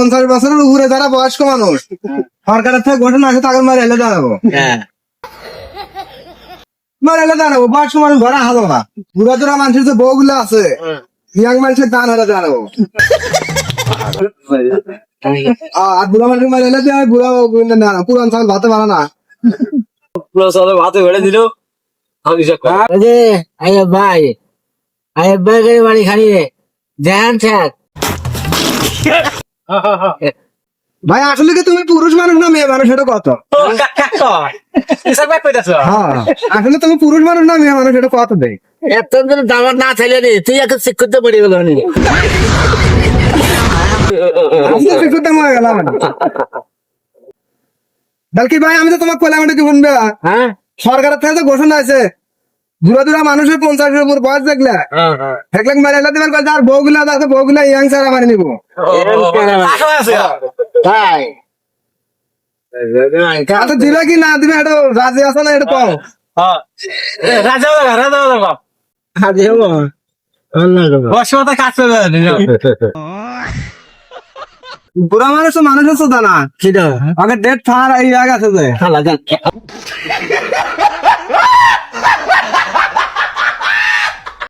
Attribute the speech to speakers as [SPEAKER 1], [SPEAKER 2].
[SPEAKER 1] 50 বছরের উপরে যারা বয়স্ক মানুষ সরকারের থেকে ঘোষণা আছে তাকে মারে এলে জানাবো মারে এলে জানাবো বয়স্ক মানুষ ঘরে হাজো না বুড়া জোড়া মানুষের যে বউগুলো আছে ইয়াং মানুষের দান হলে জানাবো আর বুড়া মানুষের মারে এলে দিয়ে বুড়া পুরান চাল ভাতে পারে না
[SPEAKER 2] ভাতে বেড়ে দিল
[SPEAKER 3] ভাই করে বাড়ি খানি ধ্যান থাক
[SPEAKER 1] ভাই আসলে কি তুমি পুরুষ মানুষ না মেয়ে মানুষ এটা কত হ্যাঁ আসলে তুমি পুরুষ মানুষ না মেয়ে মানুষ এটা কত দেয়
[SPEAKER 3] এত দিন দাবার না থাকলে রে তুই এখন চেক করতে পারি গেল
[SPEAKER 1] বলকি ভাই আমি তো তোমাকে কইলাম এটা কি শুনবে
[SPEAKER 3] হ্যাঁ
[SPEAKER 1] সরকারের থেকে তো ঘোষণা আছে দূরা দূরা মানুষের 50-এর উপর বয়স দেখলে দেখলে মারে এলে দিবেন আর বউগুলা আছে বউগুলা ইয়াং সারা মারি নিবো
[SPEAKER 3] ভাই
[SPEAKER 1] আচ্ছা দিবে কি না দিবে এটা রাজি আছে না এটা কম
[SPEAKER 3] আজ হবো
[SPEAKER 1] বুড়া মানুষ তো মানুষের চোদা না
[SPEAKER 3] কিটা
[SPEAKER 1] আগে ডেট থার এই আগে আছে যে
[SPEAKER 3] খালা যান